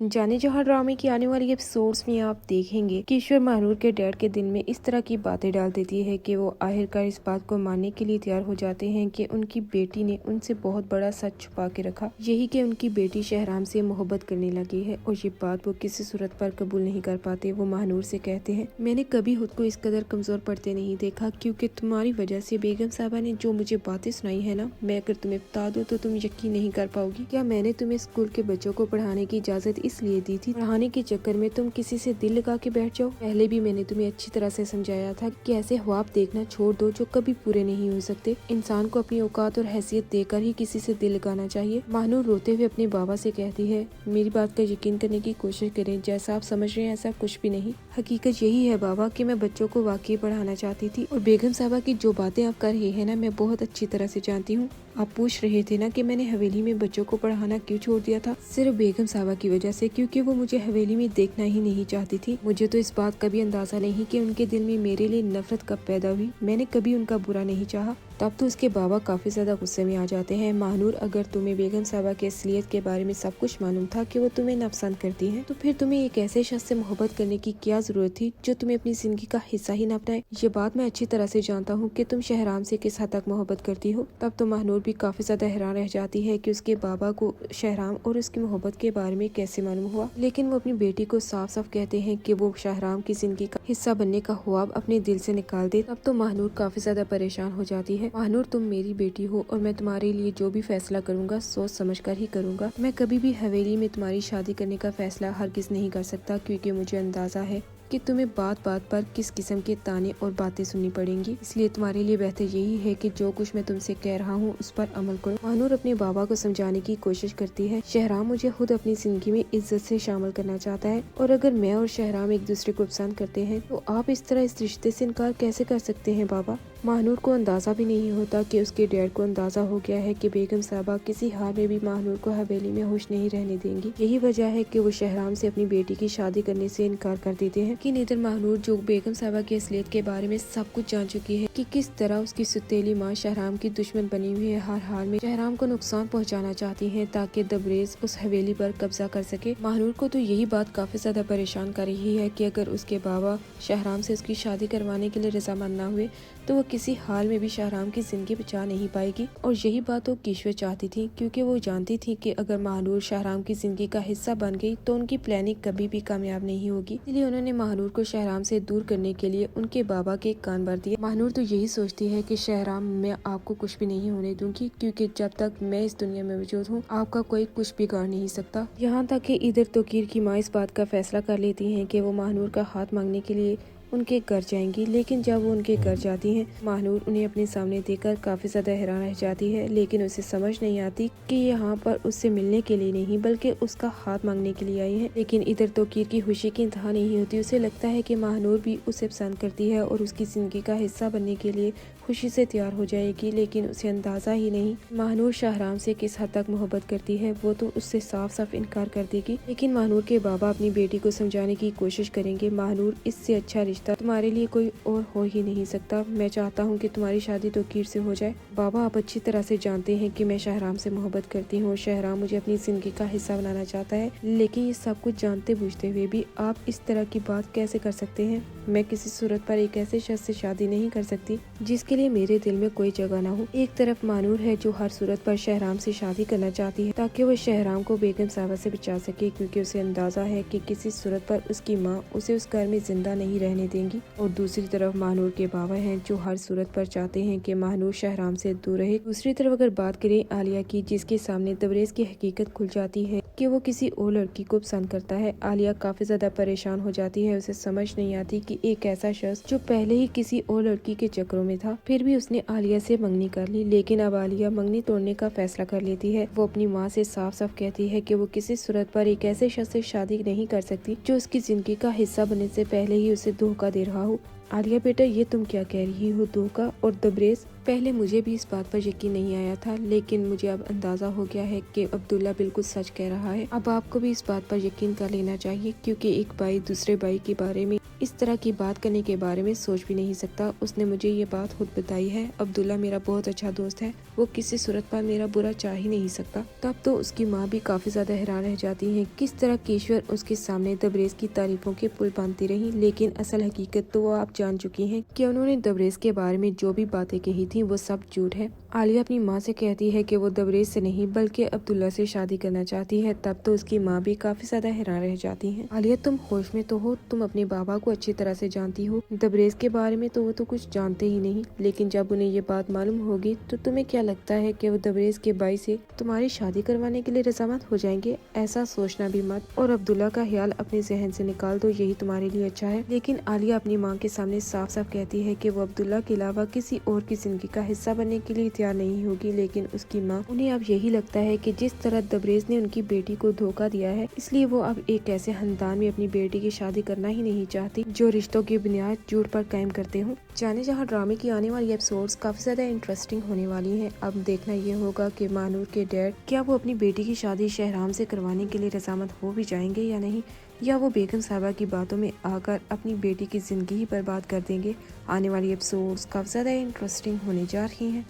जाने जहाँ ड्रामे की आने वाली एपिसोड्स में आप देखेंगे कि ईश्वर महानूर के डैड के दिल में इस तरह की बातें डाल देती है कि वो आखिरकार इस बात को मानने के लिए तैयार हो जाते हैं कि उनकी बेटी ने उनसे बहुत बड़ा सच छुपा के रखा, यही कि उनकी बेटी शहराम से मोहब्बत करने लगी है। और ये बात वो किसी सूरत पर कबूल नहीं कर पाते। वो महानूर से कहते हैं, मैंने कभी खुद को इस कदर कमजोर पड़ते नहीं देखा, क्योंकि तुम्हारी वजह से बेगम साहबा ने जो मुझे बातें सुनाई है ना, मैं अगर तुम्हें बता दूं तो तुम यकीन नहीं कर पाओगी। क्या मैंने तुम्हें स्कूल के बच्चों को पढ़ाने की इजाजत इसलिए दी थी पढ़ाने के चक्कर में तुम किसी से दिल लगा के बैठ जाओ? पहले भी मैंने तुम्हें अच्छी तरह से समझाया था कि ऐसे ख्वाब देखना छोड़ दो जो कभी पूरे नहीं हो सकते। इंसान को अपनी औकात और हैसियत देकर ही किसी से दिल लगाना चाहिए। महानूर रोते हुए अपने बाबा से कहती है, मेरी बात का यकीन करने की कोशिश करें, जैसा आप समझ रहे हैं ऐसा कुछ भी नहीं। हकीकत यही है बाबा कि मैं बच्चों को वाकई पढ़ाना चाहती थी, और बेगम साहबा की जो बातें आप कर रहे हैं ना, मैं बहुत अच्छी तरह से जानती हूँ। आप पूछ रहे थे ना कि मैंने हवेली में बच्चों को पढ़ाना क्यों छोड़ दिया था? सिर्फ बेगम साहबा की वजह से, क्योंकि वो मुझे हवेली में देखना ही नहीं चाहती थी। मुझे तो इस बात का भी अंदाजा नहीं कि उनके दिल में मेरे लिए नफरत कब पैदा हुई। मैंने कभी उनका बुरा नहीं चाहा। तब तो उसके बाबा काफी ज्यादा गुस्से में आ जाते हैं। महानूर, अगर तुम्हें बेगम साहबा की असलियत के बारे में सब कुछ मालूम था कि वो तुम्हें नापसंद करती हैं, तो फिर तुम्हें एक ऐसे शख्स से मोहब्बत करने की क्या जरूरत थी जो तुम्हें अपनी जिंदगी का हिस्सा ही न अपनाए? ये बात मैं अच्छी तरह से जानता हूँ कि तुम शहराम से किस हद तक मोहब्बत करती हो। तब तो महानूर भी काफी ज्यादा हैरान रह जाती है कि उसके बाबा को शहराम और उसकी मोहब्बत के बारे में कैसे मालूम हुआ। लेकिन वो अपनी बेटी को साफ साफ कहते हैं कि वो शहराम की जिंदगी का हिस्सा बनने का ख्वाब अपने दिल से निकाल दे। तब तो महानूर काफी ज्यादा परेशान हो जाती है। महानूर, तुम मेरी बेटी हो और मैं तुम्हारे लिए जो भी फैसला करूंगा सोच समझ कर ही करूंगा। मैं कभी भी हवेली में तुम्हारी शादी करने का फैसला हरगिज नहीं कर सकता, क्योंकि मुझे अंदाजा है कि तुम्हें बात बात पर किस किस्म के ताने और बातें सुननी पड़ेंगी। इसलिए तुम्हारे लिए बेहतर यही है कि जो कुछ मैं तुमसे कह रहा हूँ उस पर अमल करो। महानूर अपने बाबा को समझाने की कोशिश करती है, शहराम मुझे खुद अपनी जिंदगी में इज्जत से शामिल करना चाहता है, और अगर मैं और शहराम एक दूसरे को पसंद करते हैं तो आप इस तरह इस रिश्ते से इनकार कैसे कर सकते हैं बाबा? महानूर को अंदाजा भी नहीं होता कि उसके डैड को अंदाजा हो गया है कि बेगम साहबा किसी हाल में भी महानूर को हवेली में खुश नहीं रहने देंगी। यही वजह है कि वो शहराम से अपनी बेटी की शादी करने से इनकार कर देते हैं। कि इधर महानूर, जो बेगम साहबा की असलियत के बारे में सब कुछ जान चुकी है कि किस तरह उसकी सुतेली माँ शहराम की दुश्मन बनी हुई है, हर हाल में शहराम को नुकसान पहुँचाना चाहती है ताकि दबरेज उस हवेली पर कब्जा कर सके। महानूर को तो यही बात काफी ज्यादा परेशान कर रही है कि अगर उसके बाबा शहराम से उसकी शादी करवाने के लिए रजामंद न हुए तो वो किसी हाल में भी शहराम की जिंदगी बचा नहीं पाएगी। और यही बात वो ईश्वर चाहती थी, क्योंकि वो जानती थी कि अगर महानूर शहराम की जिंदगी का हिस्सा बन गई तो उनकी प्लानिंग कभी भी कामयाब नहीं होगी। इसलिए उन्होंने महानूर को शहराम से दूर करने के लिए उनके बाबा के कान भर दिए। महानूर तो यही सोचती है कि शहराम, मैं आपको कुछ भी नहीं होने दूंगी, क्योंकि जब तक मैं इस दुनिया में मौजूद हूँ आपका कोई कुछ बिगाड़ नहीं सकता। यहाँ तक कि इधर तोकीर की माँ इस बात का फैसला कर लेती है कि वो महानूर का हाथ मांगने के लिए उनके घर जाएंगी। लेकिन जब वो उनके घर जाती हैं, महानूर उन्हें अपने सामने देखकर काफी ज्यादा हैरान रह जाती है। लेकिन उसे समझ नहीं आती कि यहाँ पर उससे मिलने के लिए नहीं बल्कि उसका हाथ मांगने के लिए आई है। लेकिन इधर तोकीर की खुशी की इंतहा नहीं होती। उसे लगता है कि महानूर भी उसे पसंद करती है और उसकी जिंदगी का हिस्सा बनने के लिए खुशी से तैयार हो जाएगी। लेकिन उसे अंदाजा ही नहीं महानूर शहराम से किस हद तक मोहब्बत करती है। वो तो उससे साफ साफ इनकार कर देगी। लेकिन महानूर के बाबा अपनी बेटी को समझाने की कोशिश करेंगे, महानूर, इससे अच्छा रिश्ता तुम्हारे लिए कोई और हो ही नहीं सकता। मैं चाहता हूँ कि तुम्हारी शादी तोकीर से हो जाए। बाबा, आप अच्छी तरह से जानते हैं कि मैं शहराम से मोहब्बत करती हूँ। शहराम मुझे अपनी जिंदगी का हिस्सा बनाना चाहता है, लेकिन ये सब कुछ जानते बूझते हुए भी आप इस तरह की बात कैसे कर सकते हैं? मैं किसी सूरत पर एक ऐसे शख्स से शादी नहीं कर सकती जिसके लिए मेरे दिल में कोई जगह ना हो। एक तरफ महानूर है जो हर सूरत पर शहराम से शादी करना चाहती है ताकि वो शहराम को बेगम साहबा से बचा सके, क्योंकि उसे अंदाजा है कि किसी सूरत पर उसकी माँ उसे उस घर में जिंदा नहीं रहने देंगी। और दूसरी तरफ महानूर के बाबा हैं जो हर सूरत पर चाहते हैं कि महानूर शहराम से दूर रहे। दूसरी तरफ अगर बात करें आलिया की, जिसके सामने तबरेज की हकीकत खुल जाती है कि वो किसी और लड़की को पसंद करता है, आलिया काफी ज्यादा परेशान हो जाती है। उसे समझ नहीं आती कि एक ऐसा शख्स जो पहले ही किसी और लड़की के चक्करों में था, फिर भी उसने आलिया से मंगनी कर ली। लेकिन अब आलिया मंगनी तोड़ने का फैसला कर लेती है। वो अपनी माँ से साफ साफ कहती है कि वो किसी सूरत पर एक ऐसे शख्स से शादी नहीं कर सकती जो उसकी जिंदगी का हिस्सा बनने से पहले ही उसे धोखा दे रहा हो। आलिया बेटा, ये तुम क्या कह रही हो? धोखा? और दबरेज पहले मुझे भी इस बात पर यकीन नहीं आया था, लेकिन मुझे अब अंदाजा हो गया है कि अब्दुल्ला बिल्कुल सच कह रहा है। अब आपको भी इस बात पर यकीन कर लेना चाहिए, क्योंकि एक भाई दूसरे भाई के बारे में इस तरह की बात करने के बारे में सोच भी नहीं सकता। उसने मुझे ये बात खुद बताई है। अब्दुल्ला मेरा बहुत अच्छा दोस्त है, वो किसी सूरत पर मेरा बुरा चाह ही नहीं सकता। तब तो उसकी माँ भी काफी ज्यादा हैरान रह जाती है किस तरह केशवर उसके सामने दबरेज की तारीफों के पुल बांधती रही, लेकिन असल हकीकत तो वो आप जान चुकी हैं कि उन्होंने दबरेज के बारे में जो भी बातें कही थी वो सब झूठ है। आलिया अपनी माँ से कहती है कि वो दबरेज से नहीं बल्कि अब्दुल्ला से शादी करना चाहती है। तब तो उसकी माँ भी काफी ज्यादा हैरान रह जाती है। आलिया, तुम होश में तो हो, तुम अपने बाबा को अच्छी तरह से जानती हो। दबरेज के बारे में तो वो तो कुछ जानते ही नहीं, लेकिन जब उन्हें ये बात मालूम होगी तो तुम्हें क्या लगता है कि वो दबरेज के भाई से तुम्हारी शादी करवाने के लिए रजामंद हो जाएंगे? ऐसा सोचना भी मत, और अब्दुल्ला का ख्याल अपने जहन से निकाल दो, यही तुम्हारे लिए अच्छा है। लेकिन आलिया अपनी माँ के सामने साफ साफ कहती है कि वो अब्दुल्ला के अलावा किसी और की जिंदगी का हिस्सा बनने के लिए तैयार नहीं होगी। लेकिन उसकी माँ, उन्हें अब यही लगता है कि जिस तरह दबरेज ने उनकी बेटी को धोखा दिया है, इसलिए वो अब एक ऐसे खानदान में अपनी बेटी की शादी करना ही नहीं चाहती जो रिश्तों की बुनियाद झूठ पर कायम करते हो। जाने जहाँ ड्रामे की आने वाली एपिसोड्स काफी ज्यादा इंटरेस्टिंग होने वाली हैं। अब देखना ये होगा कि महानूर के डैड क्या वो अपनी बेटी की शादी शहराम से करवाने के लिए रजामंद हो भी जाएंगे या नहीं, या वो बेगम साहबा की बातों में आकर अपनी बेटी की जिंदगी ही बर्बाद कर देंगे। आने वाली एपिसोड्स काफी ज्यादा इंटरेस्टिंग होने जा रही हैं।